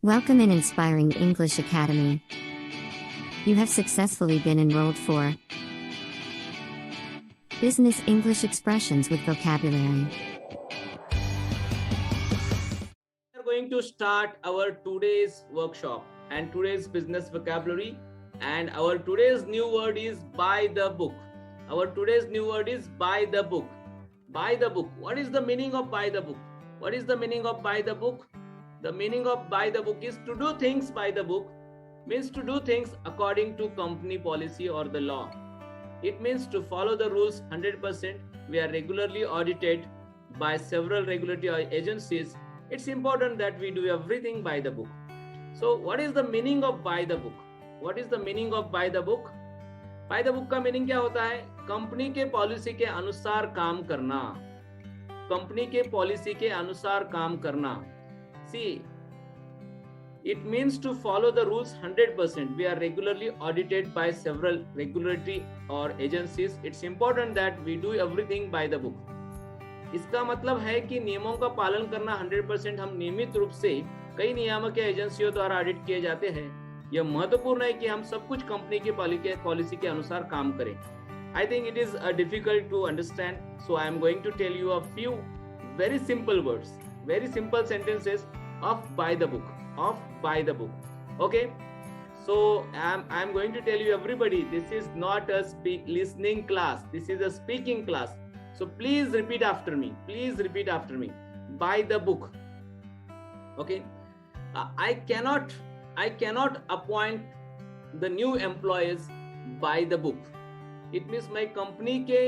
Welcome in Inspiring English Academy. You have successfully been enrolled for Business English Expressions with Vocabulary. We are going to start our today's workshop and today's business vocabulary, and our today's new word is by the book. Our today's new word is by the book. By the book. What is the meaning of by the book? What is the meaning of by the book? The meaning of by the book is to do things by the book, means to do things according to company policy or the law. It means to follow the rules 100%. We are regularly audited by several regulatory agencies. It's important that we do everything by the book. So what is the meaning of by the book? What is the meaning of by the book? By the book का meaning क्या होता है? Company के policy के अनुसार काम करना. Company के पॉलिसी के अनुसार काम करना. See, it means to follow the rules 100%. We are regularly audited by several regulatory or agencies. It's important that we do everything by the book. इसका मतलब है कि नियमों का पालन करना 100% हम नियमित रूप से कई नियामक एजेंसियों द्वारा ऑडिट किए जाते हैं. यह महत्वपूर्ण है कि हम सब कुछ कंपनी की पॉलिसी के अनुसार काम करें. I think it is difficult to understand, so I am going to tell you a few very simple words, very simple sentences of by the book. Of by the book. Okay, so I'm going to tell you everybody, this is not a listening class, this is a speaking class. So please repeat after me. Please repeat after me. By the book. Okay. I cannot appoint the new employees by the book. It means मैं company के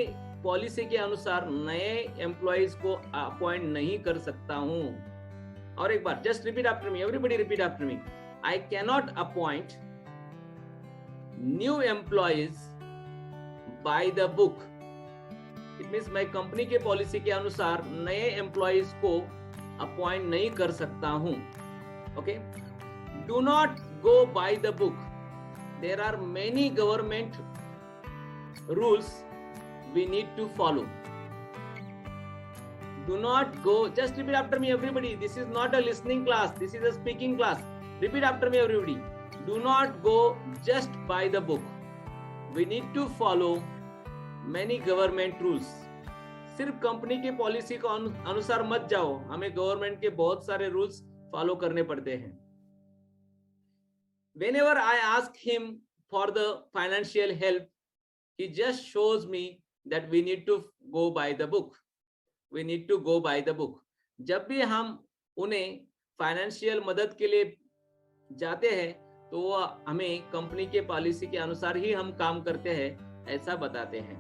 policy के अनुसार नए employees को appoint नहीं कर सकता हूं. और एक बार, just repeat after me. Everybody repeat after me. I cannot appoint new employees by the book. It means मैं कंपनी के पॉलिसी के अनुसार नए एम्प्लॉइज को अपॉइंट नहीं कर सकता हूं. Okay? Do not go by the book. There are many government rules we need to follow. Do not go, just repeat after me everybody. This is not a listening class, this is a speaking class. Repeat after me everybody. Do not go just by the book. We need to follow many government rules. सिर्फ company की policy को अनुसार मत जाओ, हमें government के बहुत सारे रूल्स फॉलो करने पड़ते हैं. Whenever I ask him for the financial help, he just shows me that we need to go by the book. We need to go by the book. जब भी हम उन्हें फाइनेंशियल मदद के लिए जाते हैं तो वो हमें कंपनी के पॉलिसी के अनुसार ही हम काम करते हैं ऐसा बताते हैं.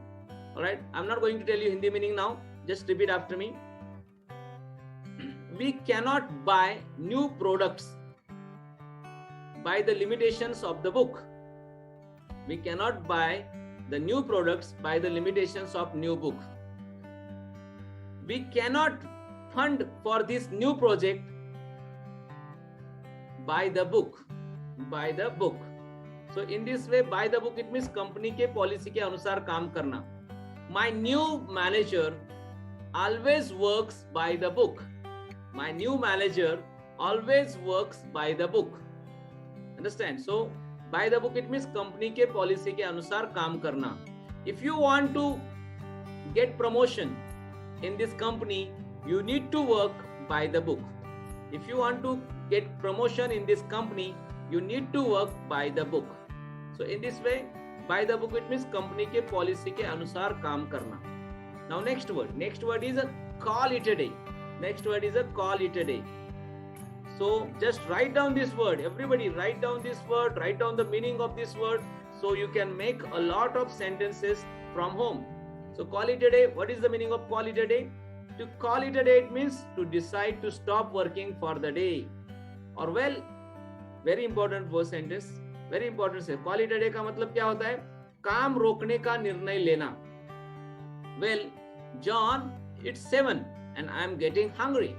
Alright, I'm not going to tell you Hindi meaning now. Just repeat after me. We cannot buy new products by the limitations of the book. We cannot buy the new products by the limitations of new book. We cannot fund for this new project by the book. By the book. So in this way, by the book, it means company के policy के अनुसार काम करना. My new manager always works by the book. My new manager always works by the book. Understand? So by the book, it means company के policy के अनुसार काम करना. If you want to get promotion in this company, you need to work by the book. If you want to get promotion in this company, you need to work by the book. So in this way, by the book, it means company के policy के अनुसार काम करना. Now next word is a call it a day. Next word is a call it a day. So just write down this word. Everybody write down this word, write down the meaning of this word, so you can make a lot of sentences from home. So call it a day. What is the meaning of call it a day? To call it a day, it means to decide to stop working for the day. Or well, very important word sentence. Very important से call it a day का मतलब क्या होता है? काम रोकने का निर्णय लेना. Well, John, it's 7 and I am getting hungry.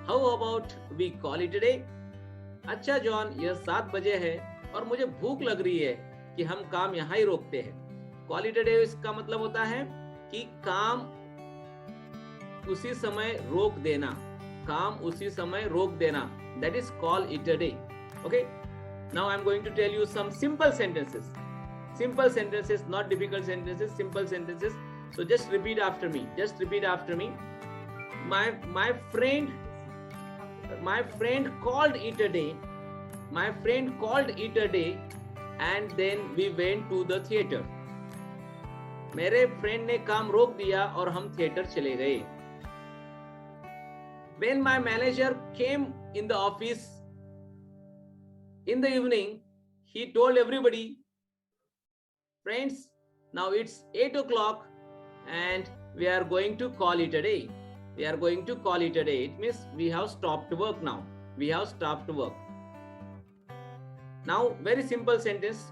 How about we call it a day? अच्छा जॉन, यह 7 बजे है और मुझे भूख लग रही है कि हम काम यहाँ ही रोकते हैं. Call it a day इसका मतलब होता है कि काम उसी समय रोक देना. काम उसी समय रोक देना. That is call it a day. Okay. Now I'm going to tell you some simple sentences. Simple sentences, not difficult sentences, simple sentences. So just repeat after me. Just repeat after me. My friend called it a day. My friend called it a day, and then we went to the theater. मेरे friend ने काम रोक दिया और हम theatre चले गए. When my manager came in the office in the evening, he told everybody, friends, now it's 8 o'clock and we are going to call it a day. We are going to call it a day. It means we have stopped work now. We have stopped work. Now, very simple sentence.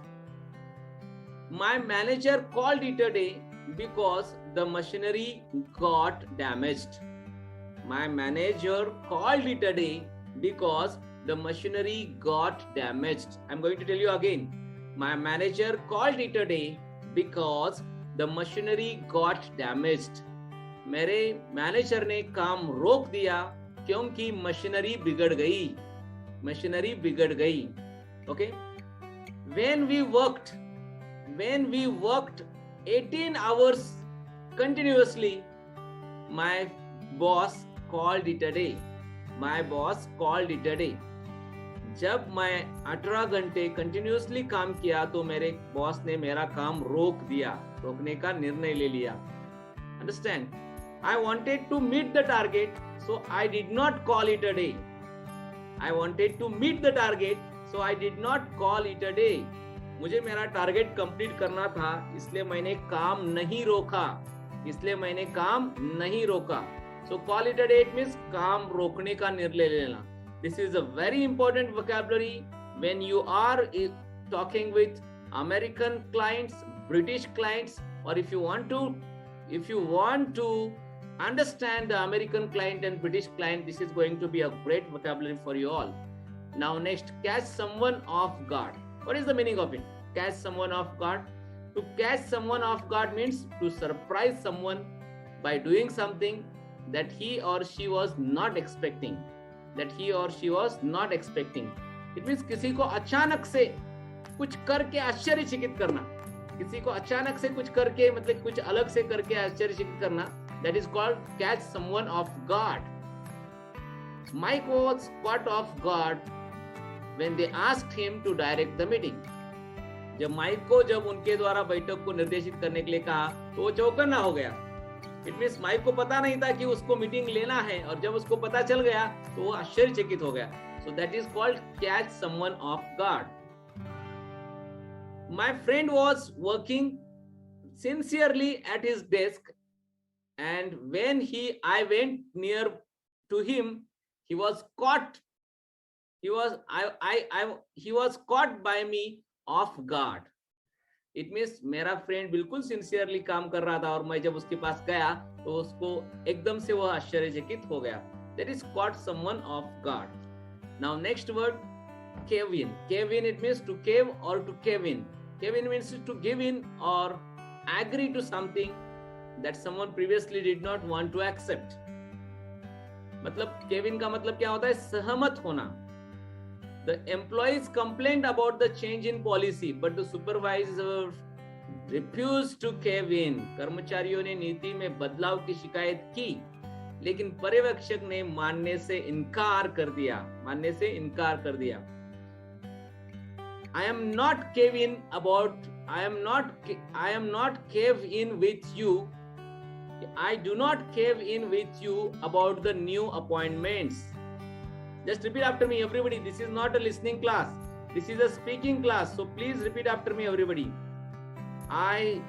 My manager called it a day because the machinery got damaged. My manager called it a day because the machinery got damaged. I'm going to tell you again. My manager called it a day because the machinery got damaged. मेरे manager ने काम रोक दिया क्योंकि machinery बिगड़ गई. Machinery बिगड़ गई. Okay. When we worked 18 hours continuously, my boss called it a day. My boss called it a day. जब मैं 18 घंटे कंटिन्यूसली काम किया तो मेरे बॉस ने मेरा काम रोकने का निर्णय ले लिया. Understand? I wanted to meet the target, so I did not call it a day. I wanted to meet the target, so I did not call it a day. मुझे मेरा टारगेट कंप्लीट करना था, इसलिए मैंने काम नहीं रोका. So call it a day, it means काम रोकने का निर्णय लेना. This is a very important vocabulary when you are talking with American clients, British clients, or if you want to understand the American client and British client, this is going to be a great vocabulary for you all. Now next, catch someone off guard. What is the meaning of it? Catch someone off guard. To catch someone off guard means to surprise someone by doing something that he or she was not expecting. It means किसी को अचानक से कुछ करके आश्चर्यचकित करना. किसी को अचानक से कुछ करके मतलब कुछ अलग से करके आश्चर्यचकित करना. That is called catch someone off guard. Mike was caught off guard when they asked him to direct the meeting. जब माइक को उनके द्वारा बैठक को निर्देशित करने के लिए कहा तो वो चौकन्ना हो गया. It means माइक को पता नहीं था कि उसको मीटिंग लेना है, और जब उसको पता चल गया तो वो आश्चर्यचकित हो गया. So that is called catch someone off guard. My friend was working sincerely at his desk, and when I went near to him, he was caught. He was caught by me off guard. It means मेरा friend बिल्कुल sincerely काम कर रहा था, और मैं जब उसके पास गया तो उसको एकदम से वो आश्चर्यचकित हो गया. That is caught someone off guard. Now next word, cave in. Cave in, it means to cave or to cave in. Cave in means to give in or agree to something that someone previously did not want to accept. मतलब cave in का मतलब क्या होता है? सहमत होना. The employees complained about the change in policy, but the supervisor refused to cave in. कर्मचारियों ने नीति में बदलाव की शिकायत की, लेकिन पर्यवेक्षक ने मानने से इनकार कर दिया. I am not cave in with you. I do not cave in with you about the new appointments. Just repeat after me, everybody. This is not a listening class. This is a speaking class. So please repeat after me, everybody. I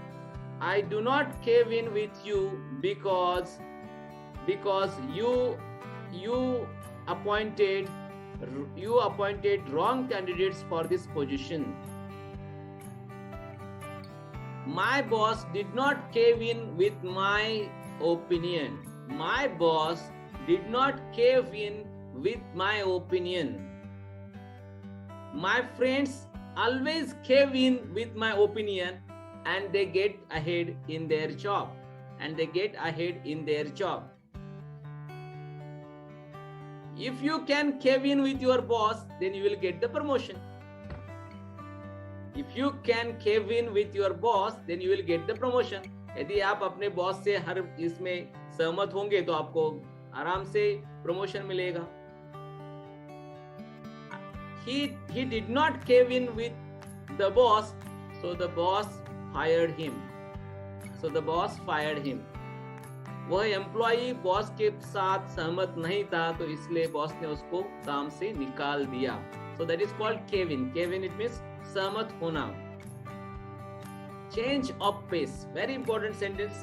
do not cave in with you because you appointed wrong candidates for this position. My boss did not cave in with my opinion. My boss did not cave in with my opinion. My friends always cave in with my opinion, and they get ahead in their job. If you can cave in with your boss, then you will get the promotion. If you can cave in with your boss, then you will get the promotion. यदि आप अपने boss से हर इसमें सहमत होंगे तो आपको आराम से प्रमोशन मिलेगा. He did not cave in with the boss, so the boss fired him. So the boss fired him. वह एम्प्लॉई बॉस के साथ सहमत नहीं था, तो इसलिए बॉस ने उसको काम से निकाल दिया. So that is called cave in. Cave in, it means सहमत होना. Change of pace, very important sentence,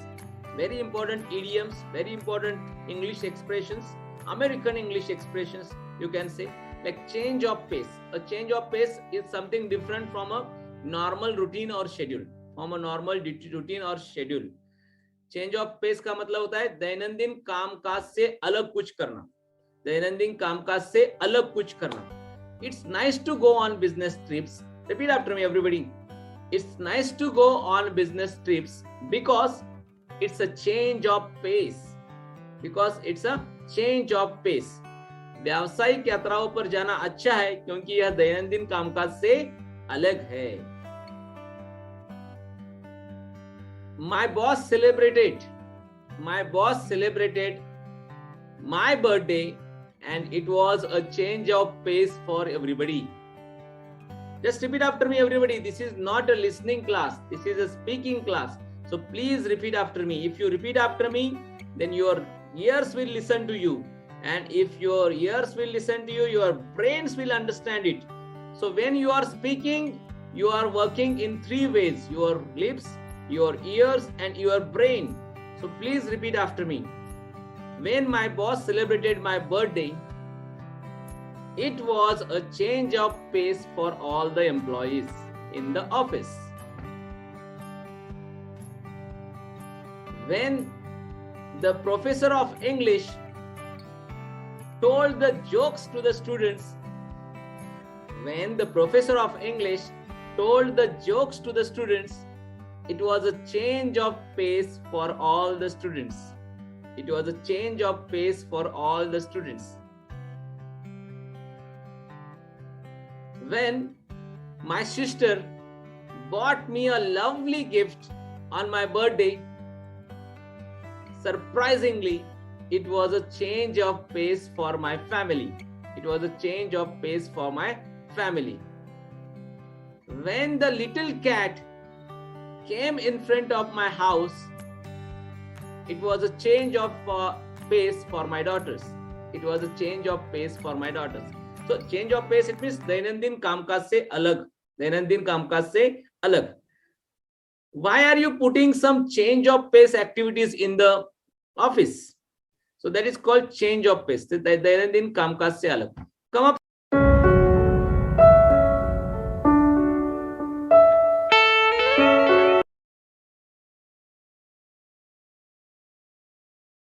very important idioms, very important English expressions, American English expressions, you can say, like change of pace. A change of pace is something different from a normal routine or schedule. From a normal routine or schedule. Change of pace का मतलब होता है दैनंदिन कामकाज से अलग कुछ करना. दैनंदिन कामकाज से अलग कुछ करना. It's nice to go on business trips. Repeat after me, everybody. It's nice to go on business trips because it's a change of pace. Because it's a change of pace. व्यावसायिक यात्राओं पर जाना अच्छा है क्योंकि यह दैनंदिन कामकाज से अलग है. My boss celebrated my birthday and it was a change of pace for everybody. Just repeat after me, everybody. This is not a listening class. This is a speaking class. So please repeat after me. If you repeat after me, then your ears will listen to you. And if your ears will listen to you, your brains will understand it. So when you are speaking, you are working in three ways: your lips, your ears, and your brain. So please repeat after me. When my boss celebrated my birthday, it was a change of pace for all the employees in the office. When the professor of English told the jokes to the students, it was a change of pace for all the students. It was a change of pace for all the students. When my sister bought me a lovely gift on my birthday, surprisingly, it was a change of pace for my family. It was a change of pace for my family. When the little cat came in front of my house, it was a change of pace for my daughters. It was a change of pace for my daughters. So change of pace, it means दैनंदिन कामकाज से अलग. दैनंदिन कामकाज से अलग. Why are you putting some change of pace activities in the office? So that is called change of pace. दैनंदिन कामकाज से अलग. Come up.